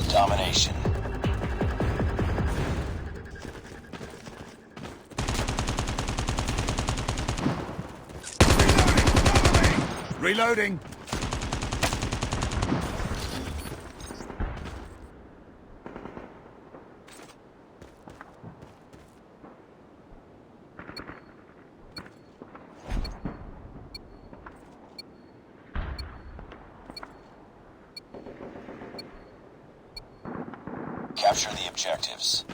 Domination. Reloading! Capture the objectives.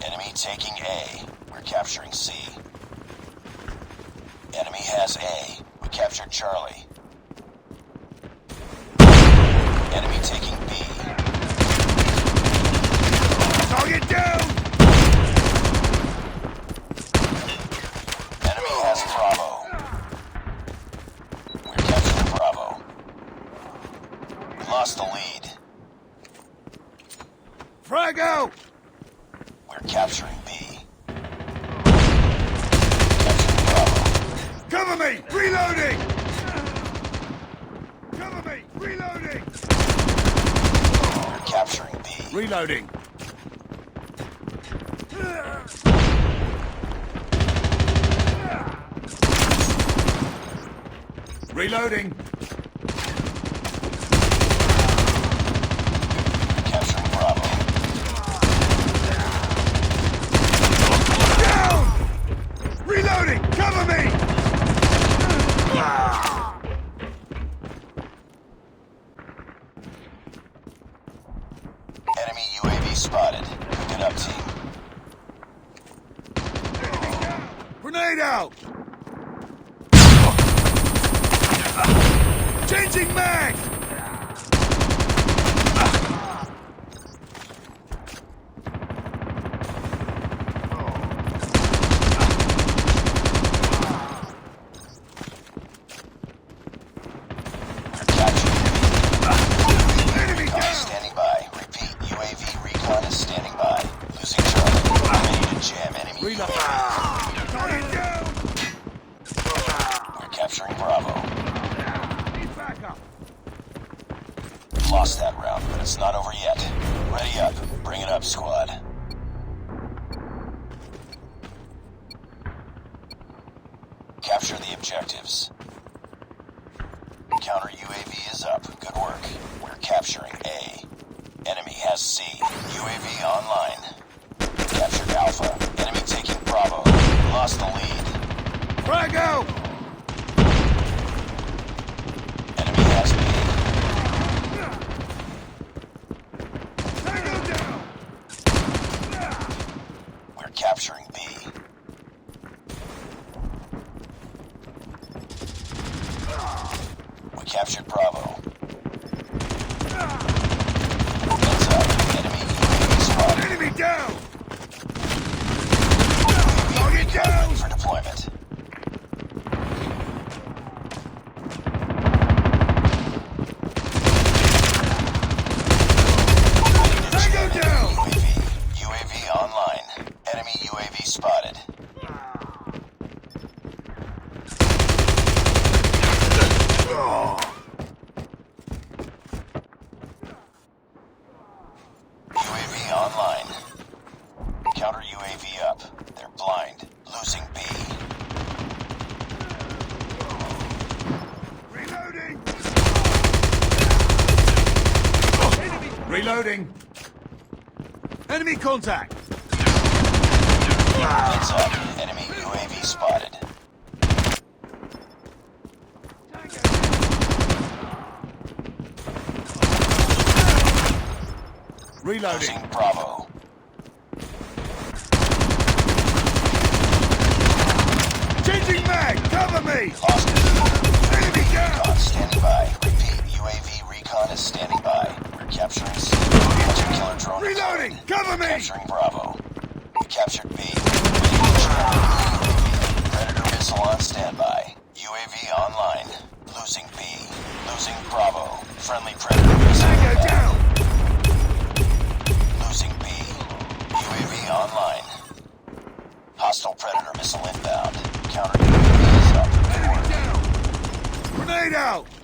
Enemy taking A. We're capturing C. Enemy has A. We captured Charlie. Enemy taking B. Target down! Enemy has Bravo. We're capturing Bravo. We lost the lead. Frag out! We're capturing B. Capturing Bravo. Cover me! Reloading! Cover me! Reloading! We're capturing B. Reloading! Reloading! Capturing Bravo. Down! Reloading! Cover me! Enemy UAV spotted. Good up, team. Grenade out! Changing mag! Enemy down! Standing by. Repeat, UAV recon is standing by. Losing Charlie. Ready to jam enemy Reload! UAV. Target down! We're capturing Bravo. Need backup! Lost that round, but it's not over yet. Ready up. Bring it up, squad. Capture the objectives. Counter UAV is up. Good work. We're capturing A. Enemy has C. UAV online. Captured Alpha. Enemy taking Bravo. Lost the lead. Frag out! Enemy has B. Tango down! We're capturing B. We captured Bravo. Heads up. Enemy UAV spotted. Enemy down! UAV Target down! for deployment. Tango down! UAV online. Enemy UAV spotted. UAV online. Counter UAV up. They're blind. Losing B. Reloading! Reloading! Enemy contact! Heads up. Enemy UAV spotted. Reloading! Losing Bravo. Changing mag! Cover me! Lost it. Enemy down! Recon standing by. Repeat. UAV recon is standing by. We're capturing C. Hunter killer drone. Reloading! deployed. Cover me! Capturing Bravo. We captured B. Predator missile on standby. UAV online. Losing B. Losing Bravo. Friendly Predator missile. Tango down! Losing B. UAV online. Hostile Predator missile inbound. Counter UAV is up. Enemy down! Grenade out!